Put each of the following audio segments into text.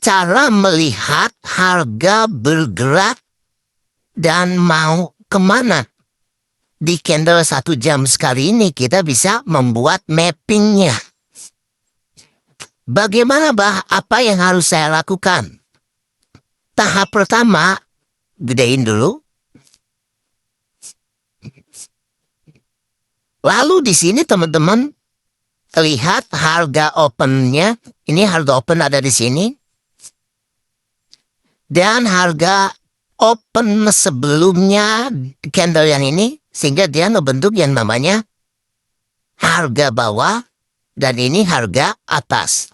cara melihat harga bergerak dan mau kemana. Di candle 1 jam sekali ini kita bisa membuat mappingnya. Bagaimana apa yang harus saya lakukan? Tahap pertama, gedein dulu. Lalu di sini teman-teman, lihat harga opennya. Ini harga open ada di sini. Dan harga open sebelumnya candle yang ini, sehingga dia membentuk yang namanya harga bawah dan ini harga atas.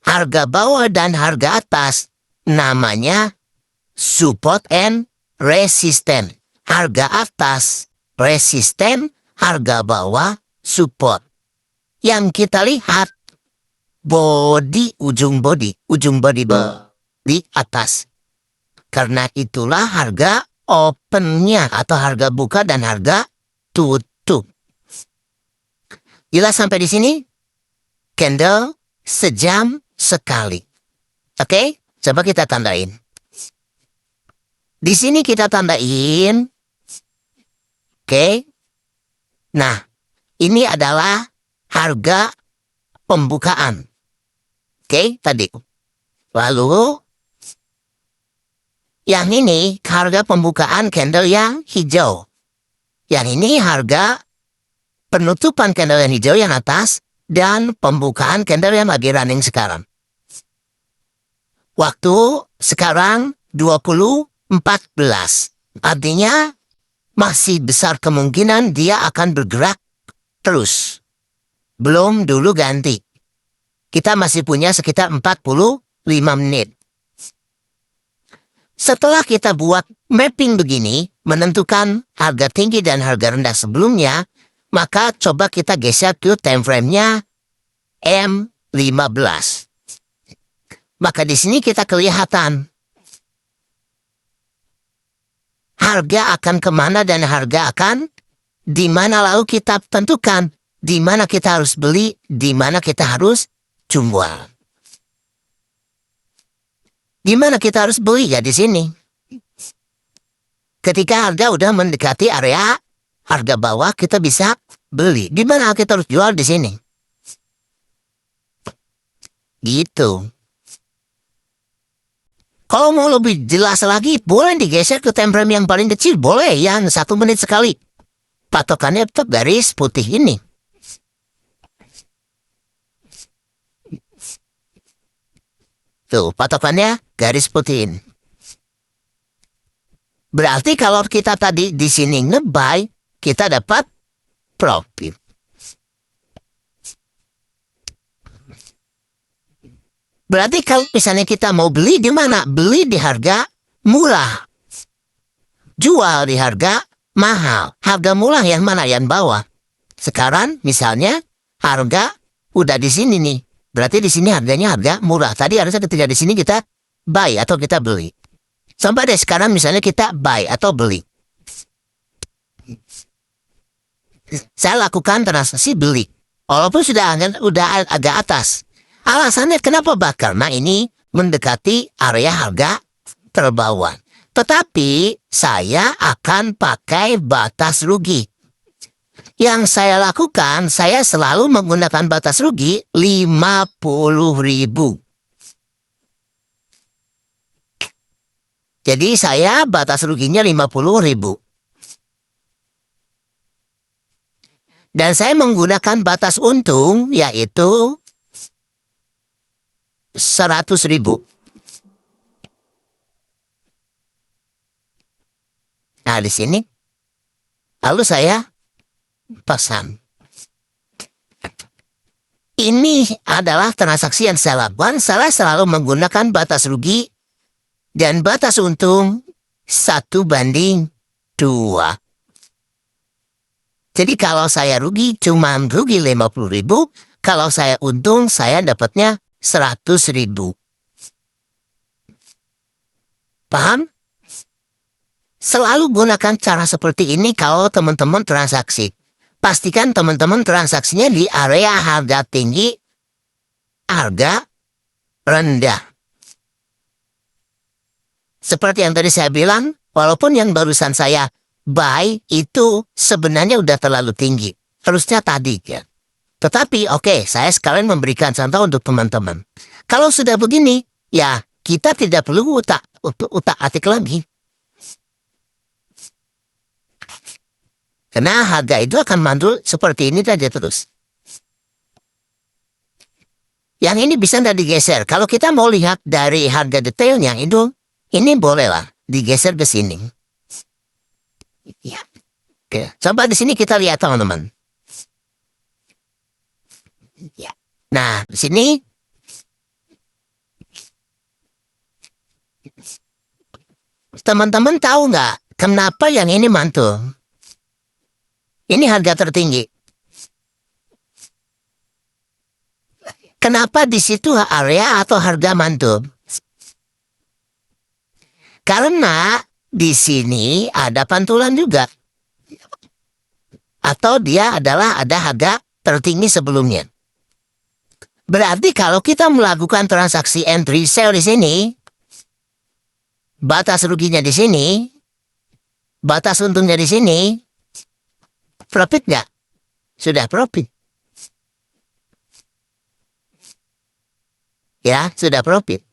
Harga bawah dan harga atas namanya support and resistance. Harga atas resisten, harga bawah support. Yang kita lihat body, ujung body di atas. Karena itulah harga opennya atau harga buka dan harga tutup. Jelas sampai di sini? Candle sejam sekali. Oke, coba kita tandain. Di sini kita tandain. Oke. Nah, ini adalah harga pembukaan. Oke, tadi. Lalu yang ini harga pembukaan candle yang hijau. Yang ini harga penutupan candle yang hijau yang atas dan pembukaan candle yang lagi running sekarang. Waktu sekarang 20.14. Artinya masih besar kemungkinan dia akan bergerak terus. Belum dulu ganti. Kita masih punya sekitar 45 menit. Setelah kita buat mapping begini, menentukan harga tinggi dan harga rendah sebelumnya, maka coba kita geser ke time frame-nya M15. Maka di sini kita kelihatan harga akan kemana dan harga akan di mana, lalu kita tentukan di mana kita harus beli, di mana kita harus jual. Di mana kita harus beli ya di sini. Ketika harga udah mendekati area harga bawah, kita bisa beli. Di mana kita harus jual di sini. Gitu. Kalau mau lebih jelas lagi, boleh digeser ke time frame yang paling kecil, boleh yang 1 menit sekali. Patokannya tetap garis putih ini. Tuh, patokannya garis putih ini. Berarti kalau kita tadi di sini nge-buy, kita dapat profit. Berarti kalau misalnya kita mau beli di mana? Beli di harga murah. Jual di harga mahal. Harga murah yang mana? Yang bawah. Sekarang misalnya harga udah di sini nih. Berarti di sini harganya harga murah. Tadi harusnya ketika di sini kita buy atau kita beli. Sampai deh sekarang misalnya kita buy atau beli. Saya lakukan transaksi beli. Walaupun sudah agak atas. Alasannya kenapa bakar? Karena ini mendekati area harga terbawah. Tetapi saya akan pakai batas rugi. Yang saya lakukan, saya selalu menggunakan batas rugi 50.000. Jadi saya batas ruginya 50.000. Dan saya menggunakan batas untung yaitu 100.000. Nah di sini, lalu saya pasang. Ini adalah transaksi yang saya lakukan. Saya selalu menggunakan batas rugi dan batas untung 1:2. Jadi kalau saya rugi cuma rugi 50.000, kalau saya untung saya dapatnya 100.000. Paham? Selalu gunakan cara seperti ini kalau teman-teman transaksi. Pastikan teman-teman transaksinya di area harga tinggi, harga rendah. Seperti yang tadi saya bilang, walaupun yang barusan saya buy itu sebenarnya udah terlalu tinggi. Harusnya tadi ya. Tetapi oke, saya sekalian memberikan contoh untuk teman-teman. Kalau sudah begini, ya kita tidak perlu utak-atik lagi. Karena harga itu akan mandul seperti ini saja terus. Yang ini bisa tidak digeser. Kalau kita mau lihat dari harga detailnya itu, ini bolehlah digeser ke sini. Ya. Oke. Coba di sini kita lihat teman-teman. Ya. Nah, di sini teman-teman tahu nggak kenapa yang ini mantul? Ini harga tertinggi. Kenapa di situ area atau harga mantul? Karena di sini ada pantulan juga. Atau dia adalah ada harga tertinggi sebelumnya. Berarti kalau kita melakukan transaksi entry sell di sini, batas ruginya di sini, batas untungnya di sini, profit nggak? Sudah profit. Ya, sudah profit.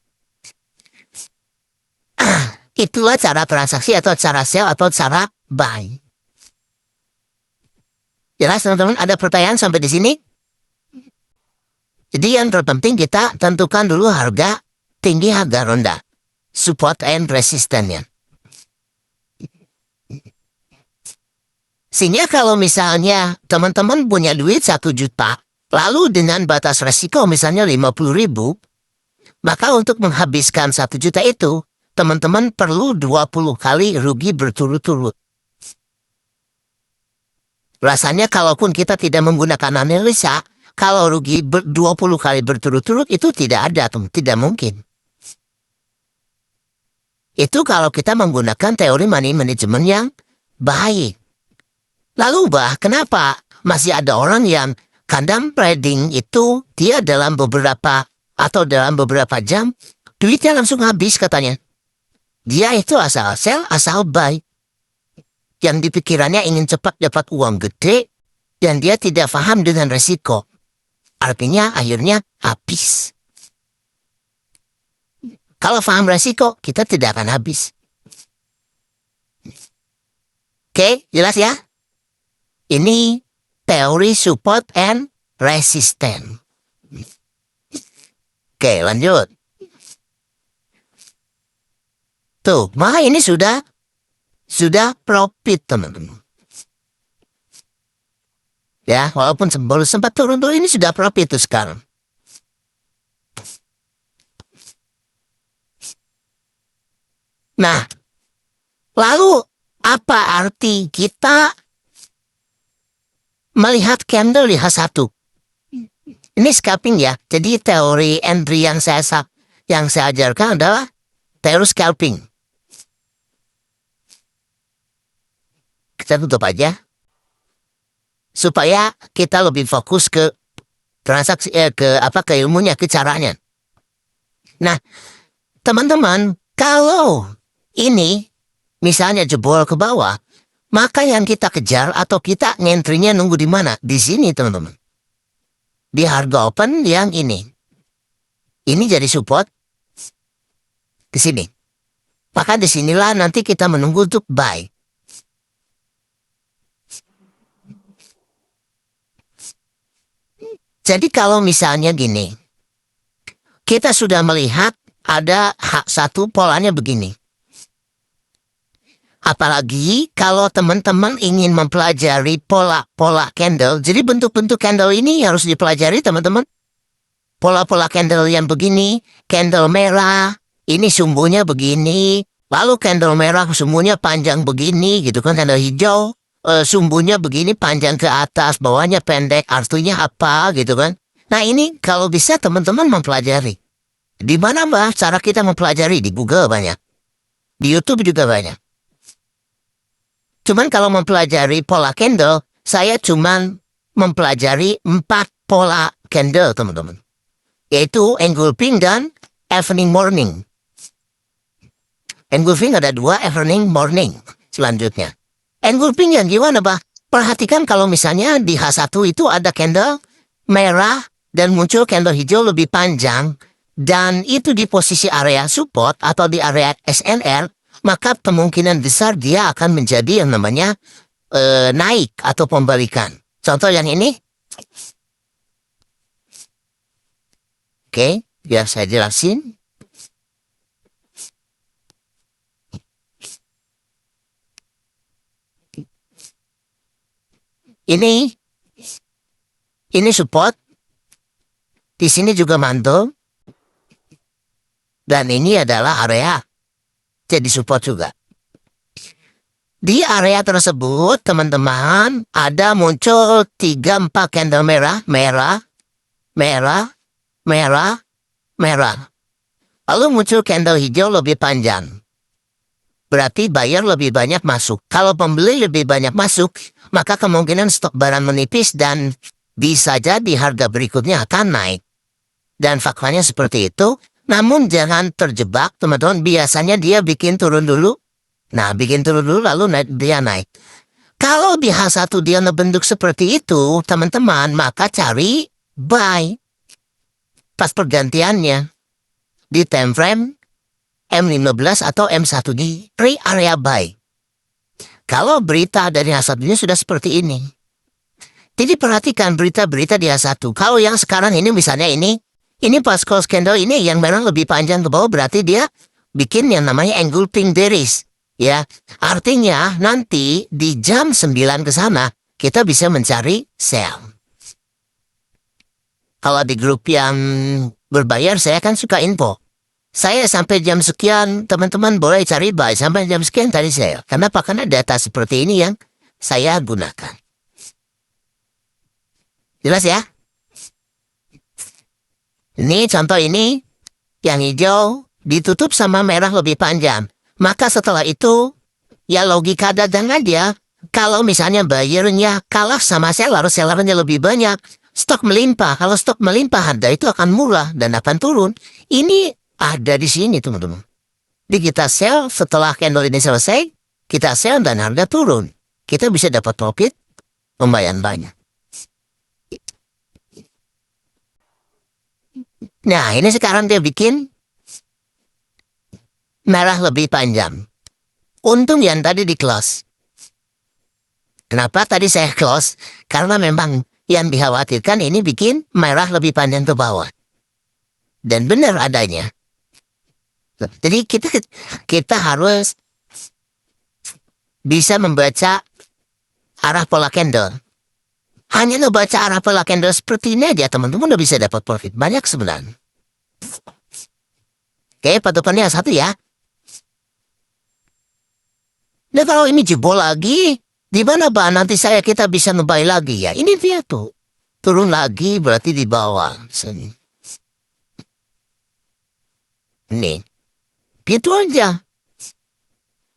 Itulah cara transaksi atau cara sell atau cara buy. Jelas teman-teman, ada pertanyaan sampai di sini? Jadi yang terpenting kita tentukan dulu harga tinggi, harga rendah. Support and resistannya. Sehingga kalau misalnya teman-teman punya duit 1 juta, lalu dengan batas resiko misalnya 50.000, maka untuk menghabiskan 1 juta itu, teman-teman perlu 20 kali rugi berturut-turut. Rasanya kalaupun kita tidak menggunakan analisa, kalau rugi 20 kali berturut-turut itu tidak ada, tidak mungkin. Itu kalau kita menggunakan teori money management yang baik. Lalu kenapa masih ada orang yang kadang trading itu dia dalam beberapa jam, duitnya langsung habis katanya. Dia itu asal sell, asal buy. Yang dipikirannya ingin cepat dapat uang gede, dan dia tidak paham dengan resiko. Artinya akhirnya habis. Kalau paham resiko, kita tidak akan habis. Oke, jelas ya? Ini teori support and resistance. Oke, lanjut. Tuh, maka ini sudah profit, teman-teman. Ya, walaupun baru sempat turun tuh, ini sudah profit tuh sekarang. Nah, lalu apa arti kita melihat candle di H1? Ini scalping ya. Jadi teori entry yang saya ajarkan adalah teori scalping. Kita tutup aja. Supaya kita lebih fokus ke transaksi, ke ilmunya, ke caranya. Nah, teman-teman, kalau ini misalnya jebol ke bawah, maka yang kita kejar atau kita ngentrinya nunggu di mana? Di sini, teman-teman. Di harga open yang ini. Ini jadi support ke sini. Maka disinilah nanti kita menunggu untuk buy. Jadi kalau misalnya gini, kita sudah melihat ada H1 polanya begini. Apalagi kalau teman-teman ingin mempelajari pola-pola candle, jadi bentuk-bentuk candle ini harus dipelajari teman-teman. Pola-pola candle yang begini, candle merah, ini sumbunya begini, lalu candle merah sumbunya panjang begini gitu kan, candle hijau. Sumbunya begini panjang ke atas, bawahnya pendek, artinya apa gitu kan. Nah ini kalau bisa teman-teman mempelajari. Di mana cara kita mempelajari? Di Google banyak. Di YouTube juga banyak. Cuman kalau mempelajari pola candle, saya cuman mempelajari 4 pola candle teman-teman. Yaitu engulfing dan evening morning. Engulfing ada dua, evening, morning. Selanjutnya. Engulfing yang gimana, Bah? Perhatikan kalau misalnya di H1 itu ada candle merah dan muncul candle hijau lebih panjang dan itu di posisi area support atau di area SNR, maka kemungkinan besar dia akan menjadi yang namanya naik atau pembalikan. Contoh yang ini. Oke, biar saya jelasin. Ini support. Di sini juga mantul. Dan ini adalah area jadi support juga. Di area tersebut, teman-teman, ada muncul 3-4 candle merah, merah, merah, merah, merah. Lalu muncul candle hijau lebih panjang. Berarti buyer lebih banyak masuk. Kalau pembeli lebih banyak masuk, maka kemungkinan stok barang menipis dan bisa jadi harga berikutnya akan naik. Dan faktanya seperti itu. Namun jangan terjebak, teman-teman. Biasanya dia bikin turun dulu. Nah, bikin turun dulu lalu dia naik. Kalau di H1 dia ngebentuk seperti itu, teman-teman, maka cari buy. Pas pergantiannya. Di time frame M15 atau M1 di area buy. Kalau berita dari H1-nya sudah seperti ini. Jadi perhatikan berita-berita di H1. Kalau yang sekarang ini misalnya ini pas close candle ini yang memang lebih panjang ke bawah berarti dia bikin yang namanya engulfing bearish. Ya, artinya nanti di jam 9 ke sana kita bisa mencari sell. Kalau di grup yang berbayar saya kan suka info. Saya sampai jam sekian teman-teman boleh cari buy sampai jam sekian tadi sell. Kenapa? Karena data seperti ini yang saya gunakan. Jelas ya? Ini contoh ini, yang hijau ditutup sama merah lebih panjang. Maka setelah itu, ya logika dagang aja. Kalau misalnya buyernya kalah sama seller, sellernya lebih banyak. Stok melimpah, kalau stok melimpah harga itu akan murah dan akan turun. Ini ada di sini teman-teman. Jadi kita sell setelah candle ini selesai, kita sell dan harga turun. Kita bisa dapat profit lumayan banyak. Nah, ini sekarang dia bikin merah lebih panjang. Untung yang tadi di close. Kenapa tadi saya close? Karena memang yang dikhawatirkan ini bikin merah lebih panjang ke bawah. Dan benar adanya. Jadi kita harus bisa membaca arah pola candle. Hanya ngebaca arah pola candle seperti ini aja teman-teman udah bisa dapat profit banyak sebenarnya. Oke, patokannya satu ya. Nah kalau ini jebol lagi, di mana Pak nanti kita bisa ngebuy lagi ya? Ini dia tuh. Turun lagi berarti di bawah. Sini. Nih. Gitu aja.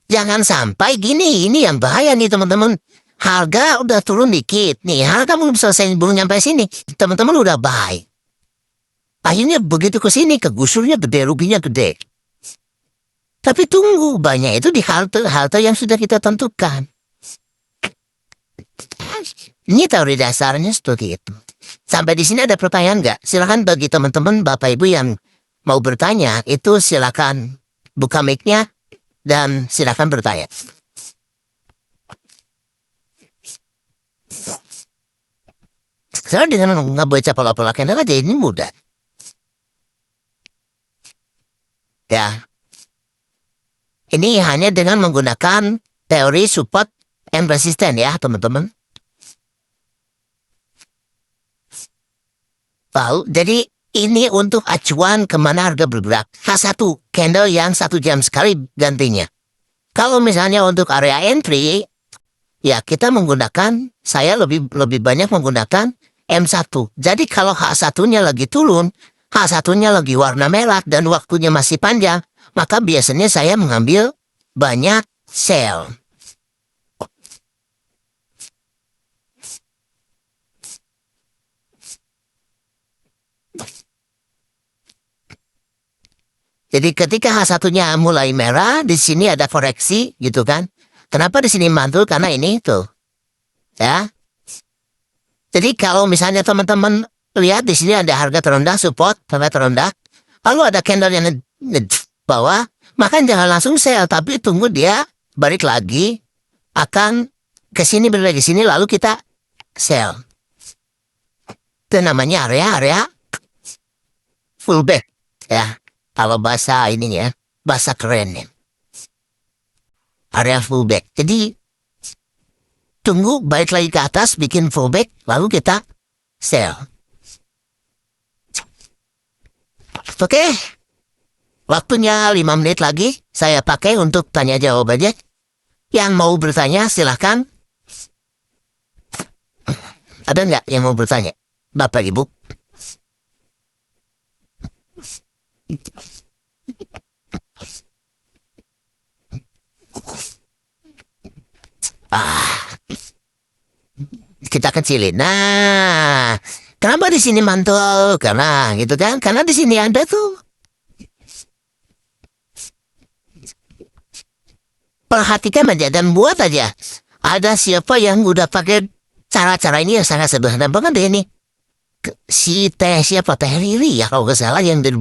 Jangan sampai gini, ini yang bahaya nih teman-teman. Harga udah turun dikit. Nih, harga belum selesai, belum nyampe sini. Teman-teman udah buy. Akhirnya begitu ke sini, kegusurnya gede, ruginya gede. Tapi tunggu, banyak itu di halte yang sudah kita tentukan. Ini teori dasarnya seperti itu. Sampai di sini ada pertanyaan nggak? Silakan bagi teman-teman, Bapak Ibu yang mau bertanya, itu silakan buka mic-nya dan silakan bertanya. Sekarang dengan ngebaca pola-pola candle aja ini mudah. Ya. Ini hanya dengan menggunakan teori support and resistance ya teman-teman. Lalu, jadi ini untuk acuan kemana harga bergerak. H1, candle yang 1 jam sekali gantinya. Kalau misalnya untuk area entry, ya kita menggunakan, saya lebih banyak menggunakan M1. Jadi kalau H1-nya lagi turun, H1-nya lagi warna merah dan waktunya masih panjang, maka biasanya saya mengambil banyak sell. Jadi ketika H1-nya mulai merah, di sini ada koreksi gitu kan. Kenapa di sini mantul? Karena ini tuh. Ya. Jadi kalau misalnya teman-teman lihat di sini ada harga terendah, support, harga terendah. Lalu ada candle yang di bawah, maka jangan langsung sell, tapi tunggu dia balik lagi, akan ke sini balik lagi sini, lalu kita sell. Itu namanya area fullback ya. Kalau bahasa ini ya, bahasa keren ya. Area fullback. Jadi tunggu balik lagi ke atas, bikin fullback, lalu kita sell. Oke, waktunya 5 menit lagi saya pakai untuk tanya jawab aja. Yang mau bertanya silahkan. Ada nggak yang mau bertanya, Bapak Ibu? Kita kecilin. Nah, kenapa di sini mantul? Karena gitu kan? Karena di sini ada tuh. Perhatikan aja dan buat aja. Ada siapa yang udah pakai cara-cara ini yang sangat sederhana banget deh ini. Si siapa Teh Riri ya kalau nggak salah yang dari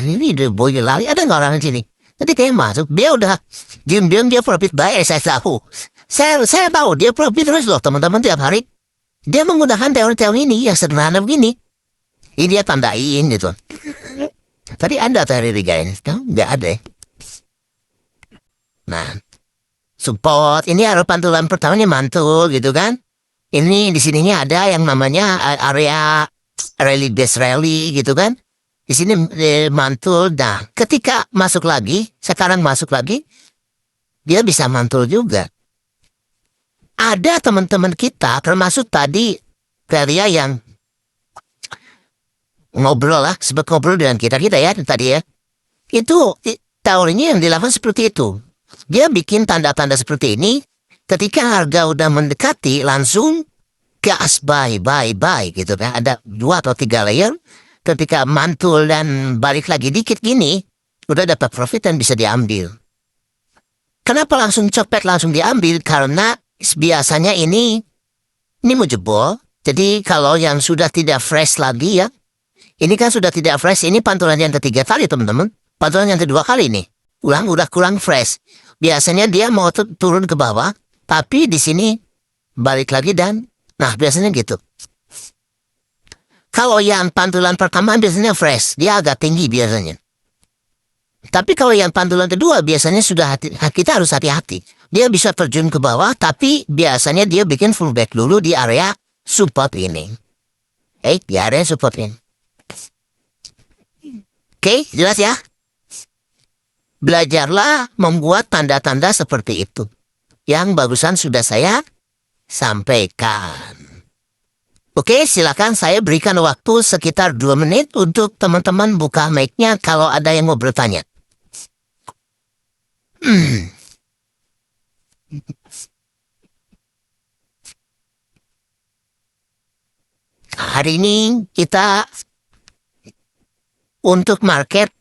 Riri dari Boyolali, ada nggak orang di sini? Tadi kayak masuk, dia udah diam-diam dia profit buy, saya tahu. Saya tahu dia profit terus loh teman-teman tiap hari. Dia menggunakan teori-teori ini yang sederhana begini. Ini dia tandain gitu. Tadi ada Teh Riri guys, nggak ada. Nah, support ini area pantulan pertamanya mantul gitu kan. Ini di sininya ada yang namanya area rally base rally gitu kan. Di sini mantul. Nah, ketika masuk lagi, sekarang masuk lagi, dia bisa mantul juga. Ada teman-teman kita, termasuk tadi Area yang ngobrol lah, sebab ngobrol dengan kita ya tadi ya. Itu teorinya yang dilakukan seperti itu. Dia bikin tanda-tanda seperti ini. Ketika harga udah mendekati, langsung gas buy gitu kan. Ada 2 atau 3 layer. Ketika mantul dan balik lagi dikit gini, udah dapat profit dan bisa diambil. Kenapa langsung copet langsung diambil? Karena biasanya ini mau jebol. Jadi kalau yang sudah tidak fresh lagi ya, ini kan sudah tidak fresh. Ini pantulan yang ketiga kali teman-teman. Pantulan yang kedua kali nih. Udah kurang fresh. Biasanya dia mau turun ke bawah, tapi di sini balik lagi dan, nah biasanya gitu. Kalau yang pantulan pertama biasanya fresh, dia agak tinggi biasanya. Tapi kalau yang pantulan kedua biasanya kita harus hati-hati. Dia bisa terjun ke bawah, tapi biasanya dia bikin fullback dulu di area support ini. Di area support ini. Oke, jelas ya? Belajarlah membuat tanda-tanda seperti itu. Yang barusan sudah saya sampaikan. Oke, silakan saya berikan waktu sekitar 2 menit untuk teman-teman buka mic-nya kalau ada yang mau bertanya. Hari ini kita untuk market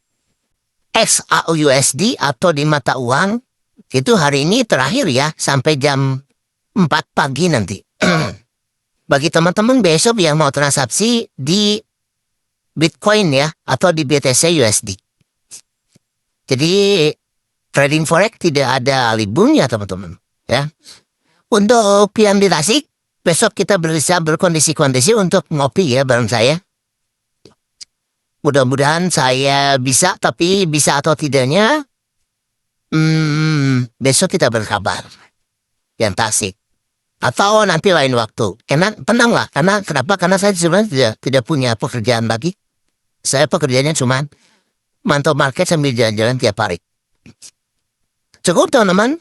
XAUUSD atau di mata uang itu hari ini terakhir ya sampai jam 4 pagi nanti. Bagi teman-teman besok yang mau transaksi di Bitcoin ya atau di BTC USD. Jadi trading forex tidak ada liburnya teman-teman ya. Untuk yang di Tasik besok kita bisa berkondisi-kondisi untuk ngopi ya bareng saya. Mudah-mudahan saya bisa, tapi bisa atau tidaknya besok kita berkabar. Yang Tasik. Atau nanti lain waktu. Tenanglah, kenapa? Karena saya sebenarnya tidak punya pekerjaan lagi. Saya pekerjaannya cuma mantau market sambil jalan-jalan tiap hari. Cukup teman-teman.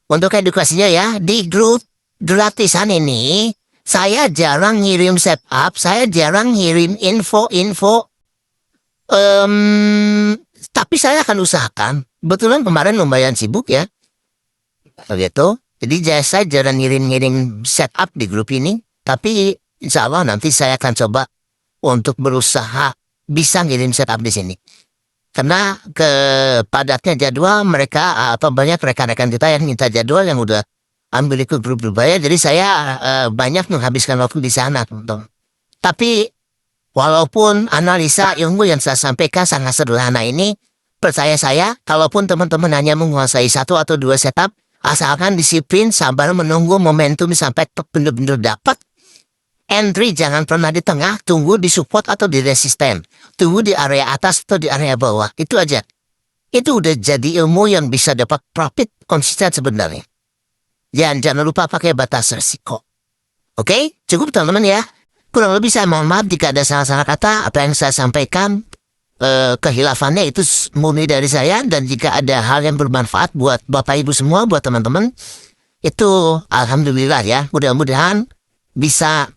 Untuk edukasinya ya, di grup gratisan ini, saya jarang ngirim setup, saya jarang ngirim info-info. Tapi saya akan usahakan. Kebetulan kemarin lumayan sibuk ya. Begitu. Jadi saya jarang ngirim setup di grup ini. Tapi insya Allah nanti saya akan coba untuk berusaha bisa ngirim setup di sini. Karena padatnya jadwal mereka atau banyak rekan-rekan kita yang minta jadwal yang udah ambil ikut grup berbayar. Jadi saya banyak menghabiskan waktu di sana, teman-teman. Tapi walaupun analisa ilmu yang saya sampaikan sangat sederhana ini, percaya saya, kalaupun teman-teman hanya menguasai 1 atau 2 setup, asalkan disiplin, sabar menunggu momentum sampai benar-benar dapat. Entry jangan pernah di tengah, tunggu di support atau di resisten. Tunggu di area atas atau di area bawah. Itu aja. Itu udah jadi ilmu yang bisa dapat profit konsisten sebenarnya. Jangan lupa pakai batas resiko. Oke? Cukup teman-teman ya. Kurang lebih saya mohon maaf jika ada salah-salah kata. Apa yang saya sampaikan, kehilafannya itu murni dari saya. Dan jika ada hal yang bermanfaat buat Bapak Ibu semua, buat teman-teman, itu alhamdulillah ya. Mudah-mudahan bisa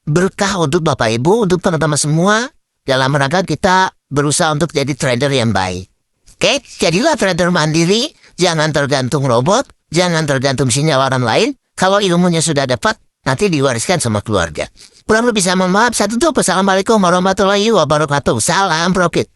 berkah untuk Bapak Ibu, untuk teman-teman semua, dalam rangka kita berusaha untuk jadi trader yang baik. Oke, jadilah trader mandiri, jangan tergantung robot, jangan tergantung sinyal orang lain. Kalau ilmunya sudah dapat, nanti diwariskan sama keluarga. Kurang lebih saya mohon maaf, saya tutup. Assalamualaikum warahmatullahi wabarakatuh. Salam profit.